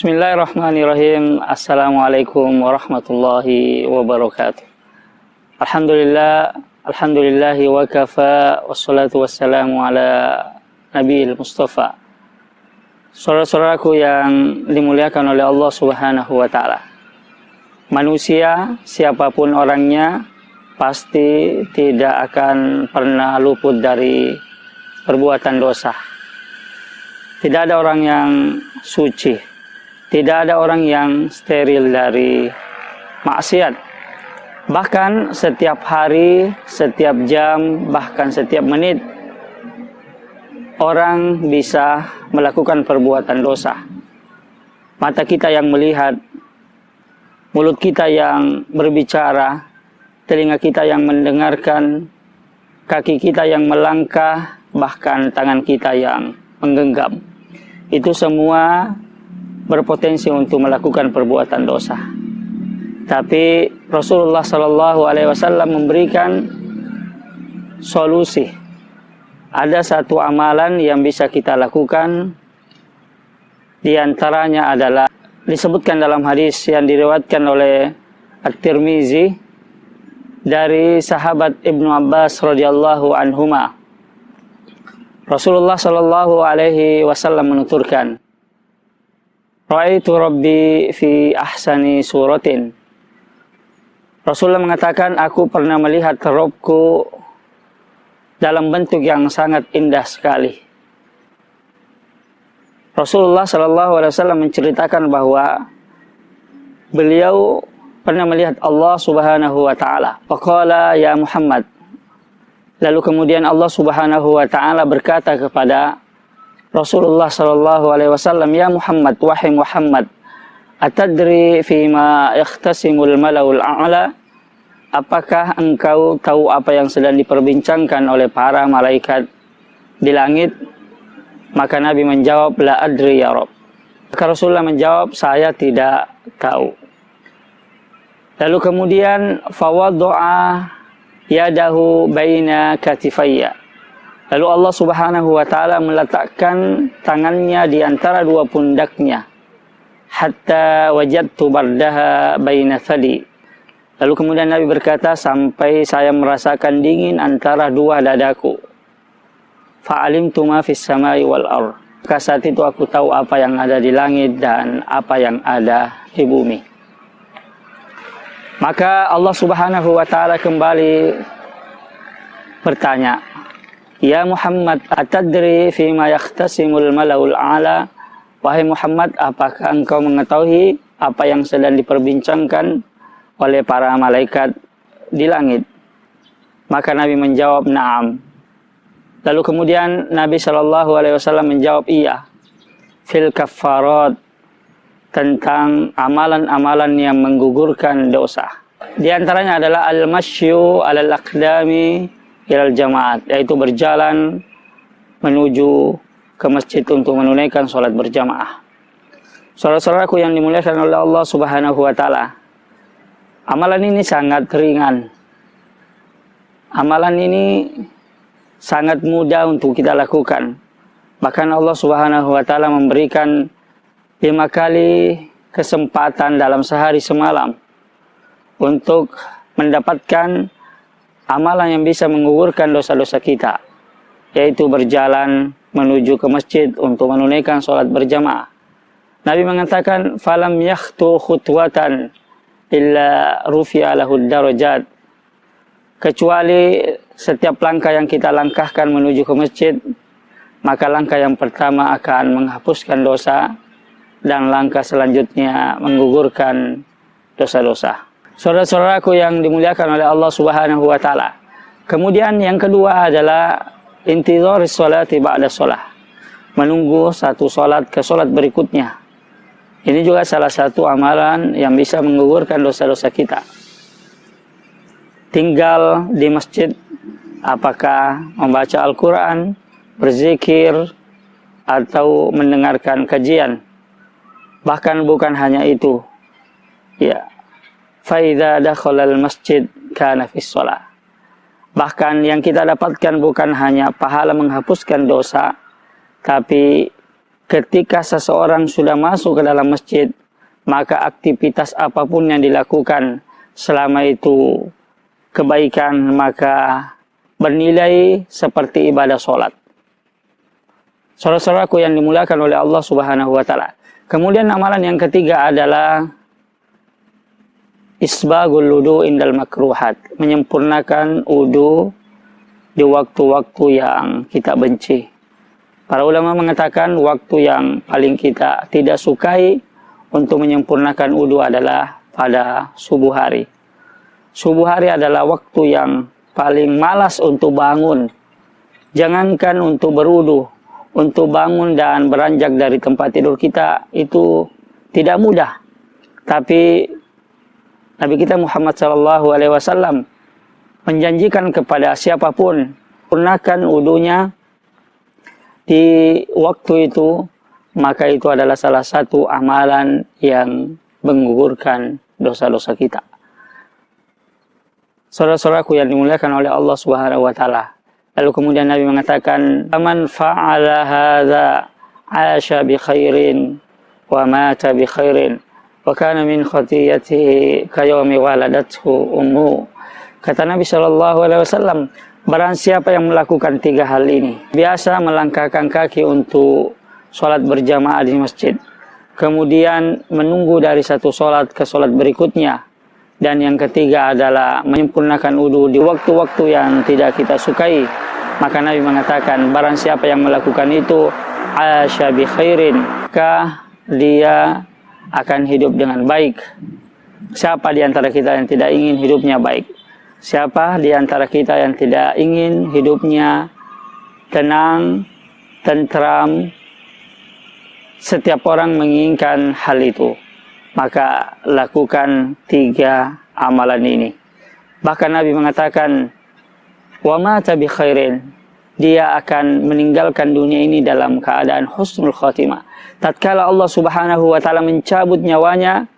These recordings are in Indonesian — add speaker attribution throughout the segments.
Speaker 1: Bismillahirrahmanirrahim. Assalamualaikum warahmatullahi wabarakatuh. Alhamdulillahi wa kafa, wassalatu wassalamu ala Nabiil Mustafa. Saudara-saudaraku yang dimuliakan oleh Allah Subhanahu wa Ta'ala. Manusia, siapapun orangnya, pasti tidak akan pernah luput dari perbuatan dosa. Tidak ada orang yang suci. Tidak ada orang yang steril dari maksiat. Bahkan setiap hari, setiap jam, bahkan setiap menit, orang bisa melakukan perbuatan dosa. Mata kita yang melihat, mulut kita yang berbicara, telinga kita yang mendengarkan, kaki kita yang melangkah, bahkan tangan kita yang menggenggam. Itu semua berpotensi untuk melakukan perbuatan dosa. Tapi Rasulullah SAW memberikan solusi. Ada satu amalan yang bisa kita lakukan. Di antaranya adalah disebutkan dalam hadis yang diriwayatkan oleh At-Tirmizi dari sahabat Ibnu Abbas radhiyallahu anhuma. Rasulullah SAW menuturkan, Ra'aitu Rabbi fi ahsani suratin. Rasulullah mengatakan, aku pernah melihat Rabbku dalam bentuk yang sangat indah sekali. Rasulullah SAW menceritakan bahwa beliau pernah melihat Allah Subhanahu wa Ta'ala. Faqala ya Muhammad. Lalu kemudian Allah Subhanahu wa Ta'ala berkata kepada Rasulullah SAW, ya Muhammad, wahai Muhammad, atadri fima yakhtasimul malaul a'la? Apakah engkau tahu apa yang sedang diperbincangkan oleh para malaikat di langit? Maka Nabi menjawab, la adri ya Rabb. Maka Rasulullah menjawab, saya tidak tahu. Lalu kemudian fawaddu'a yadahu baina katifayya. Lalu Allah Subhanahu wa Ta'ala meletakkan tangannya di antara dua pundaknya. Hatta wajadtu bardaha baina thadi. Lalu kemudian Nabi berkata, sampai saya merasakan dingin antara dua dadaku. Fa'alimtu ma fis samai wal ardh. Maka saat itu aku tahu apa yang ada di langit dan apa yang ada di bumi. Maka Allah Subhanahu wa Ta'ala kembali bertanya, ya Muhammad, atadri fima yakhtasimul malaul a'la? Wahai Muhammad, apakah engkau mengetahui apa yang sedang diperbincangkan oleh para malaikat di langit? Maka Nabi menjawab, na'am. Lalu kemudian Nabi SAW menjawab, iya. Fil kaffarat, tentang amalan-amalan yang menggugurkan dosa. Di antaranya adalah al-masyu alal aqdami ilal jamaat, yaitu berjalan menuju ke masjid untuk menunaikan sholat berjamaah. Saudara-saudaraku yang dimuliakan oleh Allah Subhanahu wa Ta'ala, amalan ini sangat ringan. Amalan ini sangat mudah untuk kita lakukan. Bahkan Allah Subhanahu wa Ta'ala memberikan 5 kali kesempatan dalam sehari semalam untuk mendapatkan amalan yang bisa menggugurkan dosa-dosa kita, yaitu berjalan menuju ke masjid untuk menunaikan sholat berjamaah. Nabi mengatakan, falam yakhtu khutwatan illa rufi'a lahud darajat. Kecuali setiap langkah yang kita langkahkan menuju ke masjid, maka langkah yang pertama akan menghapuskan dosa, dan langkah selanjutnya menggugurkan dosa-dosa. Saudara-saudaraku yang dimuliakan oleh Allah Subhanahu wa Ta'ala. Kemudian yang kedua adalah intidharis sholati ba'da sholah. Menunggu satu sholat ke sholat berikutnya. Ini juga salah satu amalan yang bisa menggugurkan dosa-dosa kita. Tinggal di masjid, apakah membaca Al-Quran, berzikir, atau mendengarkan kajian. Bahkan bukan hanya itu. Ya. Faidha dakhalal masjid kana fis shalah. Bahkan yang kita dapatkan bukan hanya pahala menghapuskan dosa, tapi ketika seseorang sudah masuk ke dalam masjid, maka aktivitas apapun yang dilakukan selama itu kebaikan, maka bernilai seperti ibadah sholat. Saudara-saudaraku yang dimuliakan oleh Allah Subhanahu wa Ta'ala. Kemudian amalan yang ketiga adalah isbagul wudu indal makruhat, menyempurnakan wudu di waktu-waktu yang kita benci. Para ulama mengatakan waktu yang paling kita tidak sukai untuk menyempurnakan wudu adalah pada subuh hari. Subuh hari adalah waktu yang paling malas untuk bangun. Jangankan untuk berwudu, untuk bangun dan beranjak dari tempat tidur kita itu tidak mudah. Tapi Nabi kita Muhammad SAW menjanjikan kepada siapapun gunakan wudunya di waktu itu, maka itu adalah salah satu amalan yang menggugurkan dosa-dosa kita. Saudara-saudaraku yang dimuliakan oleh Allah Subhanahu wa Ta'ala. Lalu kemudian Nabi mengatakan, "Man fa'ala hadza 'asha bi khairin wa mata bi khairin wa kana min khatiyatihi kayawmi waladathu ummu." Kata Nabi SAW, barang siapa yang melakukan 3 hal ini, biasa melangkahkan kaki untuk sholat berjamaah di masjid, kemudian menunggu dari satu sholat ke sholat berikutnya, dan yang ketiga adalah menyempurnakan wudu di waktu-waktu yang tidak kita sukai, maka Nabi mengatakan barang siapa yang melakukan itu asya bi khairin, maka dia akan hidup dengan baik. Siapa di antara kita yang tidak ingin hidupnya baik? Siapa di antara kita yang tidak ingin hidupnya tenang, tentram? Setiap orang menginginkan hal itu. Maka lakukan 3 amalan ini. Bahkan Nabi mengatakan, wa mata bi khairin, dia akan meninggalkan dunia ini dalam keadaan husnul khotimah. Tatkala Allah Subhanahu wa Ta'ala mencabut nyawanya,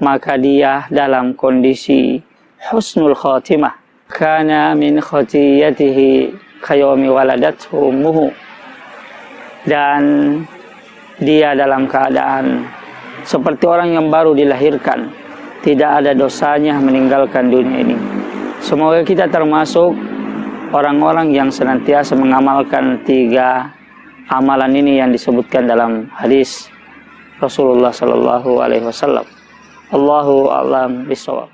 Speaker 1: maka dia dalam kondisi husnul khotimah. Kana min khatiyatihi kayawmi waladathu ummuhu, dan dia dalam keadaan seperti orang yang baru dilahirkan, tidak ada dosanya meninggalkan dunia ini. Semoga kita termasuk orang-orang yang senantiasa mengamalkan 3 amalan ini yang disebutkan dalam hadis Rasulullah SAW. Allahu a'lam bishawab.